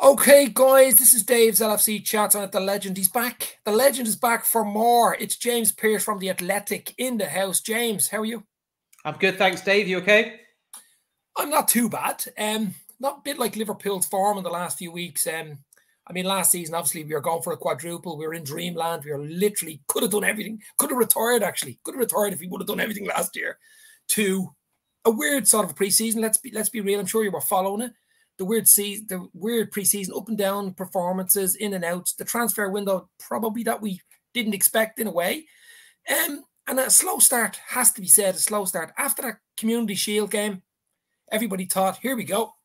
Okay, guys, this is Dave's LFC Chats on it. The legend, he's back. The legend is back for more. It's James Pearce from The Athletic in the house. James, how are you? I'm good, thanks, Dave. You okay? I'm not too bad. Not a bit like Liverpool's form in the last few weeks. Last season, obviously, we were going for a quadruple. We were in dreamland. We were literally, could have done everything. Could have retired, actually. Could have retired if we would have done everything last year. To a weird sort of a pre-season. Let's be real. I'm sure you were following it. The weird pre-season, up and down performances, in and outs, the transfer window probably that we didn't expect in a way. And a slow start, has to be said, a slow start. After that Community Shield game, everybody thought, here we go.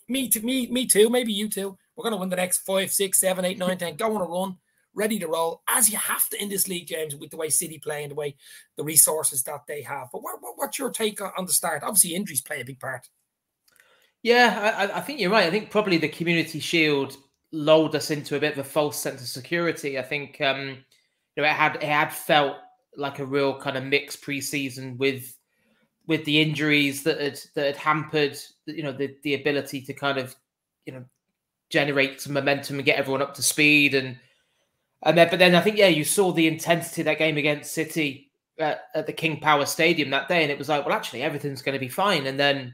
Me too, maybe you too. We're going to win the next 5, 6, 7, 8, 9, 10. Go on a run, ready to roll, as you have to in this league, James, with the way City play and the way the resources that they have. But what's your take on the start? Obviously, injuries play a big part. Yeah, I think you're right. I think probably the Community Shield lulled us into a bit of a false sense of security. I think it had felt like a real kind of mixed preseason with the injuries that had hampered the ability to kind of generate some momentum and get everyone up to speed but then I think you saw the intensity of that game against City at the King Power Stadium that day, and it was like, well, actually everything's going to be fine. And then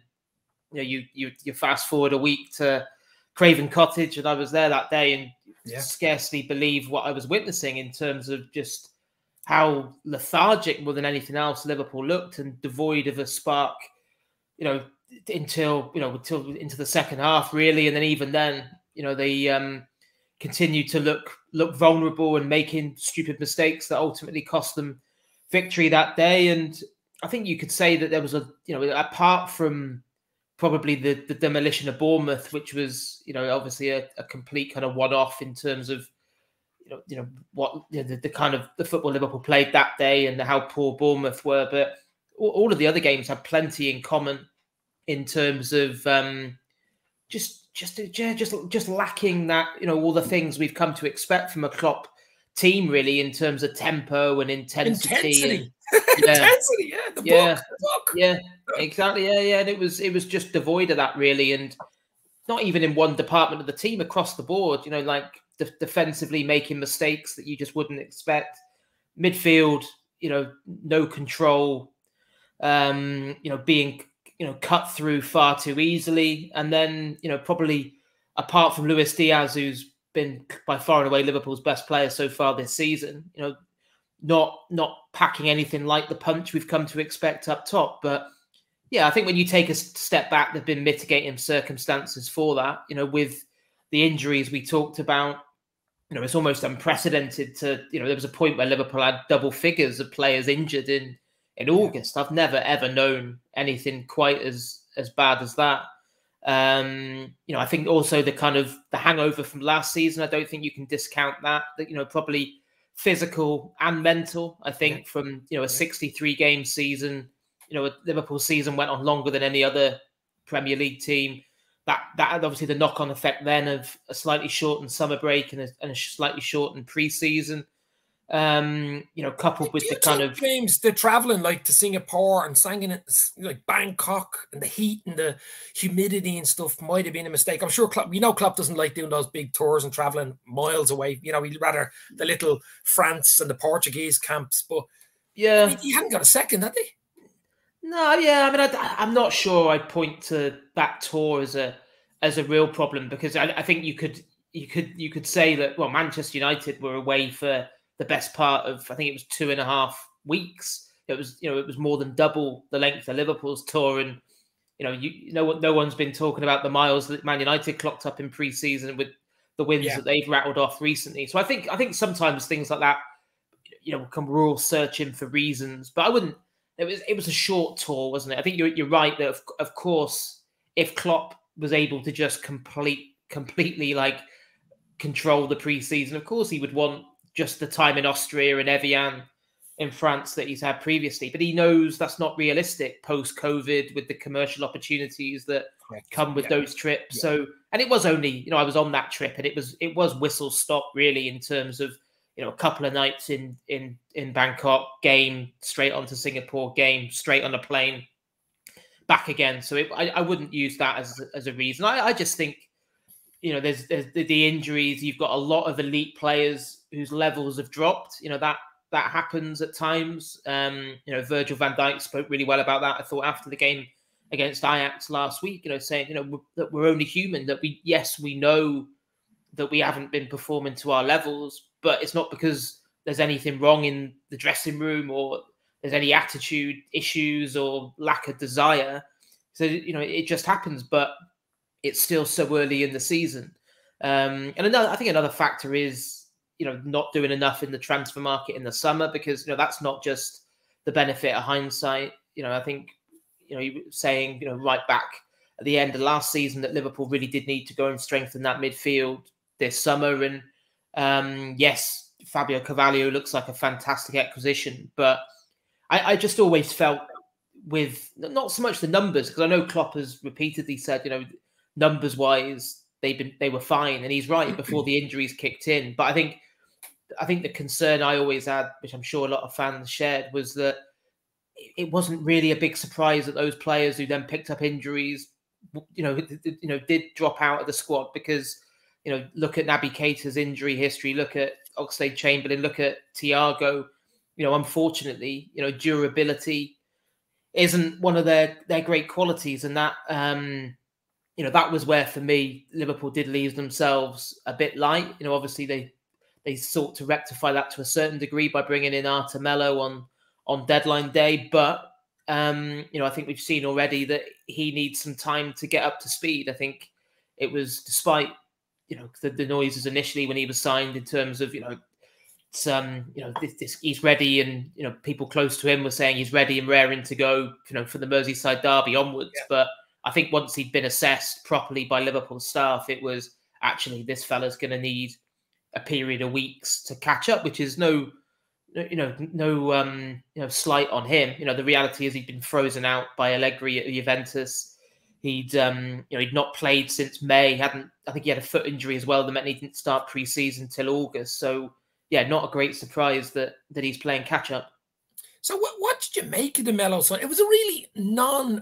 you fast forward a week to Craven Cottage, and I was there that day, and scarcely believe what I was witnessing in terms of just how lethargic more than anything else Liverpool looked, and devoid of a spark, until into the second half, really. And then even then, they continued to look vulnerable and making stupid mistakes that ultimately cost them victory that day. And I think you could say that there was apart from probably the demolition of Bournemouth, which was, obviously a complete kind of one-off in terms of, the kind of the football Liverpool played that day and how poor Bournemouth were. But all of the other games had plenty in common in terms of just lacking that, all the things we've come to expect from a Klopp team, really, in terms of tempo and intensity. Intensity, the book. Yeah, exactly. Yeah. And it was just devoid of that, really. And not even in one department of the team, across the board, like defensively making mistakes that you just wouldn't expect. Midfield, no control, being, cut through far too easily. And then, probably apart from Luis Diaz, who's been by far and away Liverpool's best player so far this season, not packing anything like the punch we've come to expect up top. But yeah, I think when you take a step back, there've been mitigating circumstances for that. With the injuries we talked about, it's almost unprecedented to, there was a point where Liverpool had double figures of players injured in August. I've never, ever known anything quite as bad as that. I think also the hangover from last season, I don't think you can discount that, probably physical and mental. I think from, a 63 game season, a Liverpool season went on longer than any other Premier League team. That had obviously the knock-on effect then of a slightly shortened summer break and a slightly shortened pre-season. Coupled with the kind of James, the traveling like to Singapore and singing it like Bangkok, and the heat and the humidity and stuff might have been a mistake. I'm sure Klopp doesn't like doing those big tours and traveling miles away. He'd rather the little France and the Portuguese camps. But yeah, he hadn't got a second, had he? No, yeah. I'm not sure I'd point to that tour as a real problem, because I think you could say that, well, Manchester United were away for the best part of, I think it was 2.5 weeks. It was more than double the length of Liverpool's tour, and no one's been talking about the miles that Man United clocked up in pre-season with the wins that they've rattled off recently. So I think sometimes things like that, we're all searching for reasons, but I wouldn't. It was a short tour, wasn't it? I think you're right that of course, if Klopp was able to just completely like control the pre-season, of course he would want just the time in Austria and Evian in France that he's had previously. But he knows that's not realistic post-COVID with the commercial opportunities that come with those trips. Yeah. So, and it was only, I was on that trip, and it was whistle stop really in terms of, a couple of nights in Bangkok, game straight on to Singapore, game straight on a plane back again. So I wouldn't use that as a reason. I just think you know, there's the injuries. You've got a lot of elite players whose levels have dropped. You know, that happens at times. You know, Virgil van Dijk spoke really well about that, I thought, after the game against Ajax last week, you know, saying, you know, that we're only human, that we know that we haven't been performing to our levels, but it's not because there's anything wrong in the dressing room or there's any attitude issues or lack of desire. So, you know, it just happens, but it's still so early in the season. And I think another factor is, you know, not doing enough in the transfer market in the summer, because, you know, that's not just the benefit of hindsight. You know, I think, you know, you were saying, you know, right back at the end of last season that Liverpool really did need to go and strengthen that midfield this summer. And yes, Fabio Carvalho looks like a fantastic acquisition, but I just always felt with not so much the numbers, because I know Klopp has repeatedly said, you know, numbers wise, they were fine, and he's right, before the injuries kicked in. But I think the concern I always had, which I'm sure a lot of fans shared, was that it wasn't really a big surprise that those players who then picked up injuries, you know, did drop out of the squad, because, you know, look at Naby Keita's injury history, look at Oxlade-Chamberlain, look at Thiago. You know, unfortunately, you know, durability isn't one of their great qualities, and that you know, that was where, for me, Liverpool did leave themselves a bit light. You know, obviously they sought to rectify that to a certain degree by bringing in Arthur on deadline day, but you know, I think we've seen already that he needs some time to get up to speed. I think it was, despite, you know, the noises initially when he was signed in terms of, you know, you know, this he's ready, and, you know, people close to him were saying he's ready and raring to go, you know, for the Merseyside derby onwards. Yeah. But I think once he'd been assessed properly by Liverpool staff, it was actually, this fella's going to need a period of weeks to catch up, which is no slight on him. You know, the reality is he'd been frozen out by Allegri at Juventus. He'd not played since May. I think he had a foot injury as well that meant he didn't start pre-season till August. So yeah, not a great surprise that he's playing catch up. So what did you make of the Melo sign? It was a really non-FSG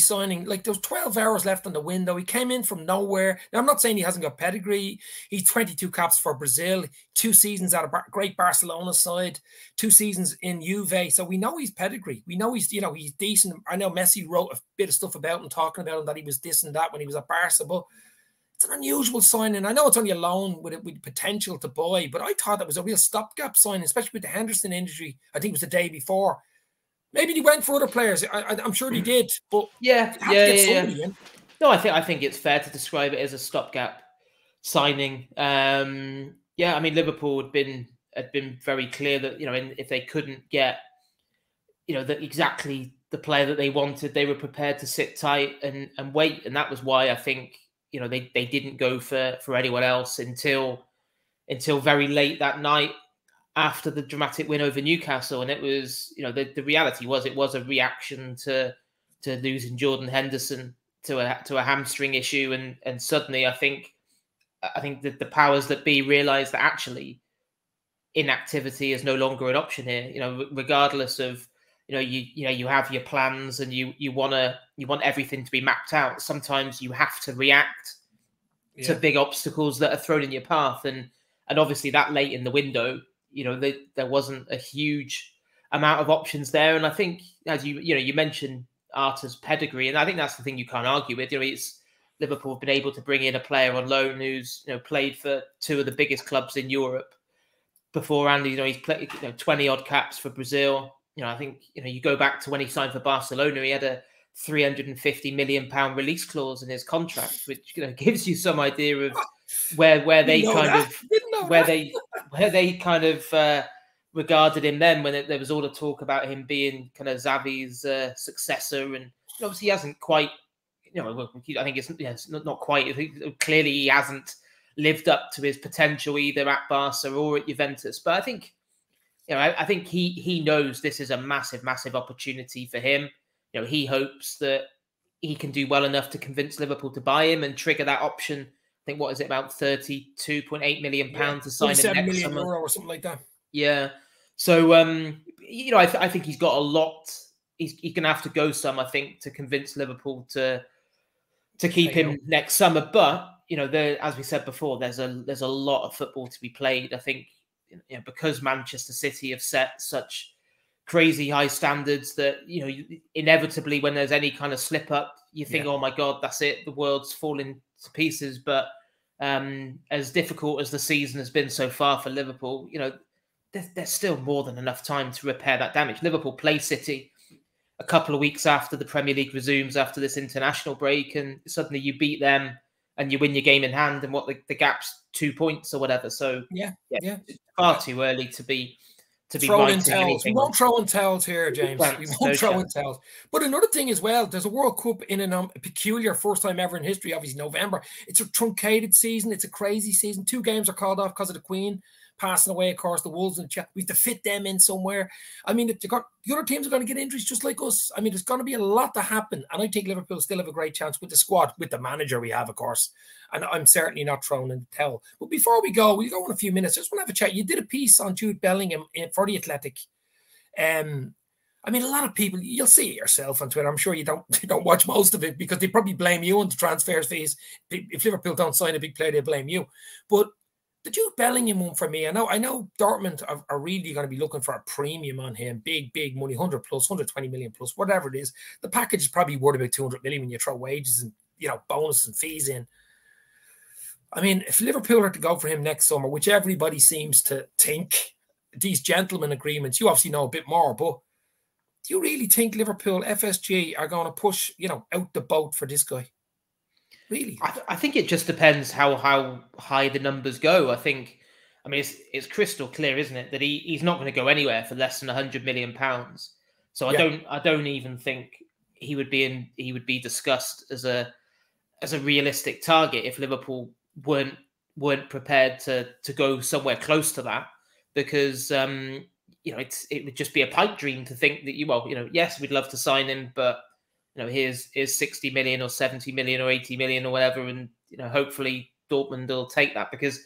signing. Like, there was 12 hours left on the window. He came in from nowhere. Now, I'm not saying he hasn't got pedigree. He's 22 caps for Brazil, 2 seasons at a great Barcelona side, 2 seasons in Juve. So we know he's pedigree. We know he's, you know, he's decent. I know Messi wrote a bit of stuff about him, talking about him, that he was this and that when he was at Barca, but it's an unusual signing. I know it's only a loan with potential to buy, but I thought that was a real stopgap signing, especially with the Henderson injury. I think it was the day before. Maybe he went for other players. I'm sure he did, but yeah. No, I think it's fair to describe it as a stopgap signing. Yeah, I mean, Liverpool had been very clear that, you know, if they couldn't get, you know, exactly the player that they wanted, they were prepared to sit tight and wait, and that was why I think, you know, they didn't go for anyone else until very late that night after the dramatic win over Newcastle. And it was, you know, the reality was, it was a reaction to losing Jordan Henderson to a hamstring issue, and suddenly I think that the powers that be realised that actually inactivity is no longer an option here. You know, regardless of, you have your plans and you want everything to be mapped out. Sometimes you have to react to big obstacles that are thrown in your path, and obviously that late in the window, you know, there wasn't a huge amount of options there. And I think, as you mentioned Arthur's pedigree, and I think that's the thing you can't argue with. You know, it's Liverpool have been able to bring in a player on loan who's, you know, played for 2 of the biggest clubs in Europe beforehand. You know, he's played 20 odd caps for Brazil. You know, I think, you know, you go back to when he signed for Barcelona, he had a £350 million release clause in his contract, which, you know, gives you some idea of where they kind of regarded him then, when there was all the talk about him being kind of Xavi's successor, and obviously he hasn't quite, you know, I think it's not quite. Clearly, he hasn't lived up to his potential either at Barca or at Juventus. But I think, you know, I think he knows this is a massive, massive opportunity for him. You know, he hopes that he can do well enough to convince Liverpool to buy him and trigger that option. I think, what is it, about £32.8 million to sign him next summer, or something like that. Yeah. So, you know, I think he's got a lot. He's going to have to go some, I think, to convince Liverpool to to keep him next summer. But you know, as we said before, there's a lot of football to be played. I think, you know, because Manchester City have set such crazy high standards that, you know, inevitably when there's any kind of slip up, you think, oh my God, that's it, the world's falling to pieces. But as difficult as the season has been so far for Liverpool, you know, there's still more than enough time to repair that damage. Liverpool play City a couple of weeks after the Premier League resumes after this international break, and suddenly you beat them and you win your game in hand, and what the gap's 2 points or whatever. So it's far too early to be throwing towels. We won't throw in towels here, James. We won't throw in towels. But another thing as well, there's a World Cup in a peculiar first time ever in history, obviously November. It's a truncated season. It's a crazy season. 2 games are called off because of the Queen passing away, of course, the Wolves and we have to fit them in somewhere. I mean, the other teams are going to get injuries just like us. I mean, there's going to be a lot to happen. And I think Liverpool still have a great chance with the squad, with the manager we have, of course. And I'm certainly not throwing in the towel. But before we go in a few minutes. I just want to have a chat. You did a piece on Jude Bellingham for The Athletic. I mean, a lot of people, you'll see it yourself on Twitter. I'm sure you don't watch most of it because they probably blame you on the transfer fees. If Liverpool don't sign a big player, they blame you. But the Jude Bellingham one for me, I know Dortmund are really going to be looking for a premium on him. Big money, 100 plus, 120 million plus, whatever it is. The package is probably worth about 200 million when you throw wages and, you know, bonus and fees in. I mean, if Liverpool are to go for him next summer, which everybody seems to think, these gentlemen agreements, you obviously know a bit more, but do you really think Liverpool, FSG, are going to push, you know, out the boat for this guy? Really? I think it just depends how high the numbers go. I mean, it's crystal clear, isn't it, that he's not going to go anywhere for less than £100 million. So I don't even think he would be discussed as a realistic target if Liverpool weren't prepared to go somewhere close to that, because you know, it would just be a pipe dream to think that yes, we'd love to sign him, but you know, here's 60 million or 70 million or 80 million or whatever, and you know, hopefully Dortmund will take that, because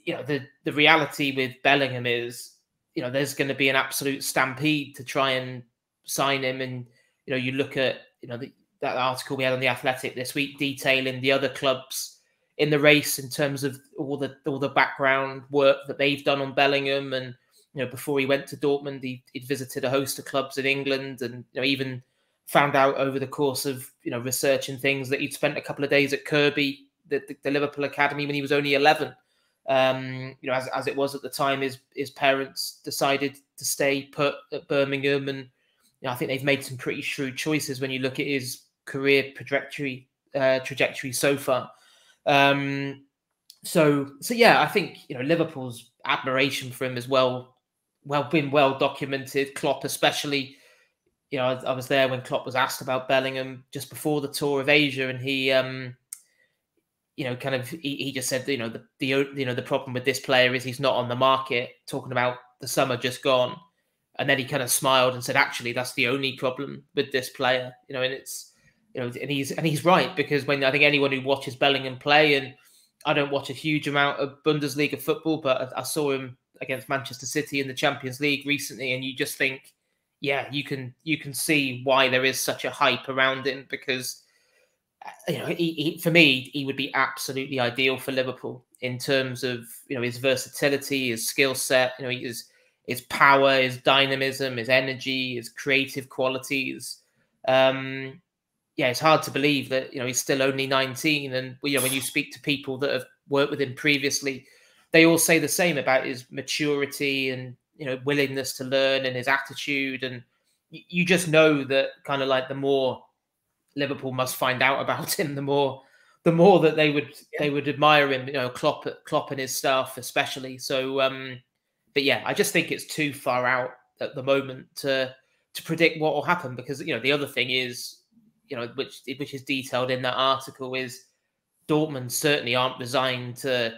you know, the reality with Bellingham is, you know, there's going to be an absolute stampede to try and sign him. And you know, you look at, you know, that article we had on the Athletic this week detailing the other clubs in the race in terms of all the background work that they've done on Bellingham. And you know, before he went to Dortmund, he'd visited a host of clubs in England, and you know, even found out over the course of, you know, research and things that he'd spent a couple of days at Kirby, the Liverpool academy, when he was only 11. You know, as it was at the time, his parents decided to stay put at Birmingham, and you know, I think they've made some pretty shrewd choices when you look at his career trajectory so far. So yeah, I think, you know, Liverpool's admiration for him is well documented. Klopp especially. You know, I was there when Klopp was asked about Bellingham just before the tour of Asia, and he, you know, kind of he just said, you know, the problem with this player is he's not on the market. Talking about the summer just gone, and then he kind of smiled and said, actually, that's the only problem with this player. You know, and it's, you know, and he's right, because when I think anyone who watches Bellingham play, and I don't watch a huge amount of Bundesliga football, but I saw him against Manchester City in the Champions League recently, and you just think, yeah, you can see why there is such a hype around him, because you know, for me, he would be absolutely ideal for Liverpool in terms of, you know, his versatility, his skill set, you know, his power, his dynamism, his energy, his creative qualities. Yeah, it's hard to believe that, you know, he's still only 19, and you know, when you speak to people that have worked with him previously, they all say the same about his maturity and, you know, willingness to learn and his attitude. And you just know that kind of like the more Liverpool must find out about him, the more that they would admire him, you know, Klopp and his staff especially. So, but yeah, I just think it's too far out at the moment to predict what will happen, because, you know, the other thing is, you know, which is detailed in that article, is Dortmund certainly aren't resigned to,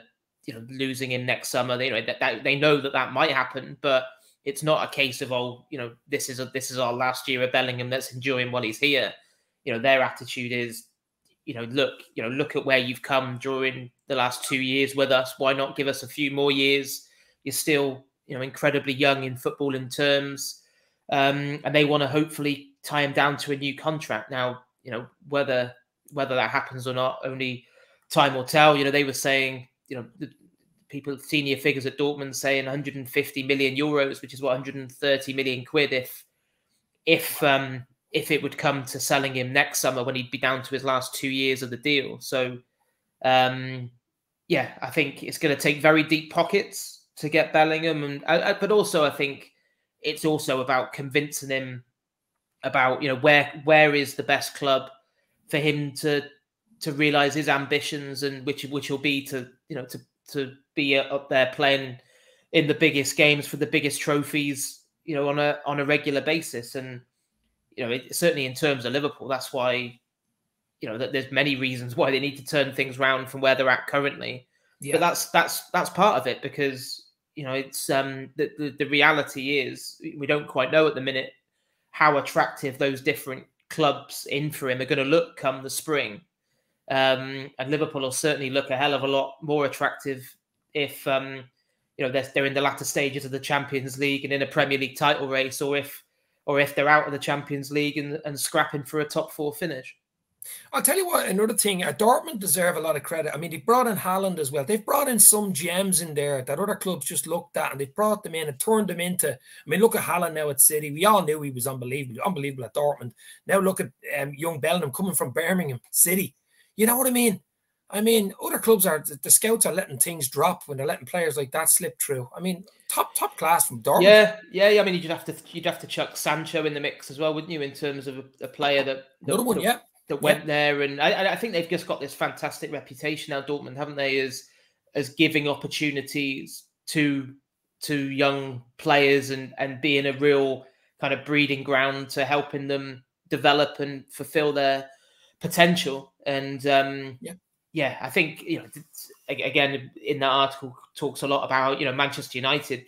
you know, losing him next summer. They, you know, that they know that might happen, but it's not a case of, oh, you know, this is our last year of Bellingham, let's enjoy him while he's here. You know, their attitude is, you know, look at where you've come during the last 2 years with us. Why not give us a few more years? You're still, you know, incredibly young in footballing terms, and they want to hopefully tie him down to a new contract. Now, you know, whether whether that happens or not, only time will tell. They were saying, the people, senior figures at Dortmund saying 150 million euros, which is what, 130 million quid if it would come to selling him next summer when he'd be down to his last 2 years of the deal. So, yeah, I think it's going to take very deep pockets to get Bellingham, but also I think it's also about convincing him about where is the best club for him to realize his ambitions, and which will be to be up there playing in the biggest games for the biggest trophies, on a regular basis. And certainly in terms of Liverpool, that's why that there's many reasons why they need to turn things around from where they're at currently. Yeah. But that's part of it, because it's the reality is we don't quite know at the minute how attractive those different clubs in for him are going to look come the spring. And Liverpool will certainly look a hell of a lot more attractive if they're in the latter stages of the Champions League and in a Premier League title race, or if they're out of the Champions League and scrapping for a top 4 finish. I'll tell you what, another thing, Dortmund deserve a lot of credit. I mean, they brought in Haaland as well. They've brought in some gems in there that other clubs just looked at, and they brought them in and turned them into. I mean, look at Haaland now at City. We all knew he was unbelievable at Dortmund. Now look at young Bellingham coming from Birmingham City. You know what I mean? I mean, other clubs the scouts are letting things drop when they're letting players like that slip through. I mean, top class from Dortmund. Yeah. I mean, you'd have to chuck Sancho in the mix as well, wouldn't you? In terms of a player that went there, and I think they've just got this fantastic reputation now, Dortmund, haven't they? As giving opportunities to young players and being a real kind of breeding ground to helping them develop and fulfill their potential. And I think again in that article talks a lot about Manchester United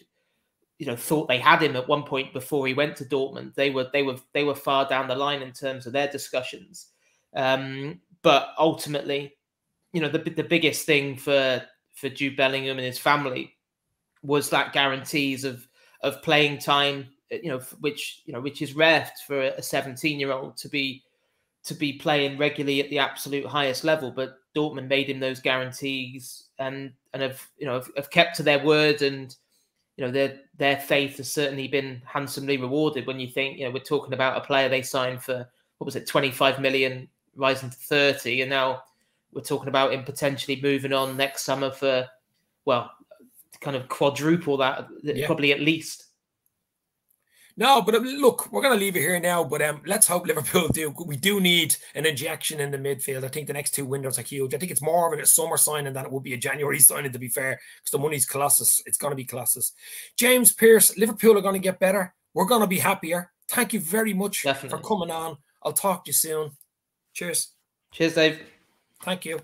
thought they had him at one point before he went to Dortmund. They were far down the line in terms of their discussions, but ultimately the biggest thing for Jude Bellingham and his family was that guarantees of playing time, which is rare for a 17-year-old to be playing regularly at the absolute highest level. But Dortmund made him those guarantees and have kept to their word, and their faith has certainly been handsomely rewarded. When you think we're talking about a player they signed for 25 million, rising to 30, and now we're talking about him potentially moving on next summer for kind of quadruple that, probably at least. No, but look, we're going to leave it here now, but let's hope Liverpool do. We do need an injection in the midfield. I think the next 2 windows are huge. I think it's more of a summer signing than it would be a January signing, to be fair, because the money's colossus. It's going to be colossus. James Pearce, Liverpool are going to get better. We're going to be happier. Thank you very much for coming on. I'll talk to you soon. Cheers. Cheers, Dave. Thank you.